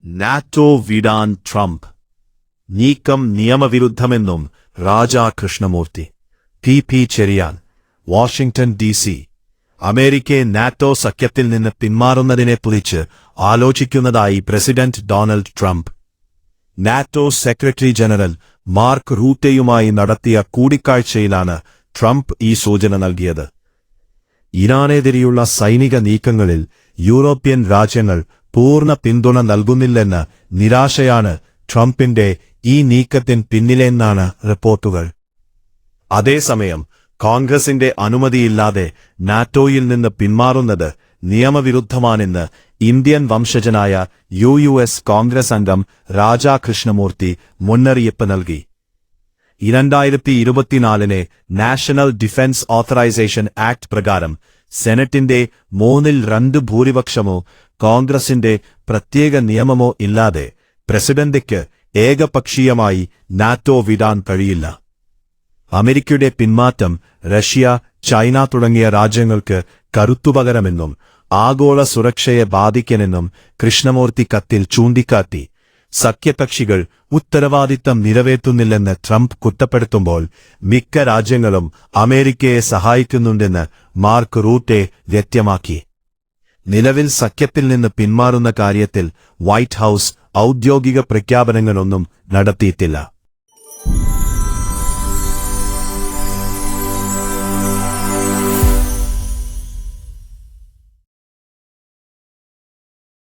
NATO വിടാൻ Trump. നീക്കം നിയമവിരുദ്ധമെന്നും Raja Krishnamoorthi. P Cheriyan, Washington DC. അമേരിക്കയെ നാറ്റോ സഖ്യത്തിൽ നിന്ന് പിന്മാറുന്നതിനെക്കുറിച്ച് ആലോചിക്കുന്നതായി president Donald Trump. NATO secretary general Mark റൂട്ടെയുമായി നടത്തിയ കൂടിക്കാഴ്ചയിലാണ് ട്രംപ് ഈ സൂചന നൽകിയത്. ഇറാനെതിരെയുള്ള സൈനിക നീക്കങ്ങളിൽ യൂറോപ്യൻ രാജ്യങ്ങൾ പൂർണ്ണ പിന്തുണ നൽകുന്നില്ലെന്ന നിരാശയാണ് ട്രംപിന്റെ ഈ നീക്കത്തിന് പിന്നിലെന്നാണ് റിപ്പോർട്ടുകൾ. അതേസമയം കോൺഗ്രസിന്റെ അനുമതിയില്ലാതെ നാറ്റോയിൽ നിന്ന് പിന്മാറുന്നത് നിയമവിരുദ്ധമാണെന്ന് ഇന്ത്യൻ വംശജനായ US കോൺഗ്രസ് അംഗം രാജാ കൃഷ്ണമൂർത്തി മുന്നറിയിപ്പ് നൽകി. 2024 നാഷണൽ ഡിഫൻസ് ഓത്തറൈസേഷൻ ആക്ട് പ്രകാരം സെനറ്റിന്റെ 3/2 ഭൂരിപക്ഷമോ കോൺഗ്രസിന്റെ പ്രത്യേക നിയമമോ ഇല്ലാതെ പ്രസിഡന്റിക്ക് ഏകപക്ഷീയമായി നാറ്റോ വിടാൻ കഴിയില്ല. അമേരിക്കയുടെ പിന്മാറ്റം റഷ്യ, ചൈന തുടങ്ങിയ രാജ്യങ്ങൾക്ക് കരുത്തുപകരമെന്നും ആഗോള സുരക്ഷയെ ബാധിക്കണമെന്നും കൃഷ്ണമൂർത്തി കത്തിൽ ചൂണ്ടിക്കാട്ടി. സഖ്യകക്ഷികൾ ഉത്തരവാദിത്തം നിറവേറ്റുന്നില്ലെന്ന് ട്രംപ് കുറ്റപ്പെടുത്തുമ്പോൾ മിക്ക രാജ്യങ്ങളും അമേരിക്കയെ സഹായിക്കുന്നുണ്ടെന്ന് മാർക്ക് റൂട്ടെ വ്യക്തമാക്കി. നിലവിൽ സഖ്യത്തിൽ നിന്ന് പിന്മാറുന്ന കാര്യത്തിൽ വൈറ്റ് ഹൌസ് ഔദ്യോഗിക പ്രഖ്യാപനങ്ങളൊന്നും നടത്തിയിട്ടില്ല.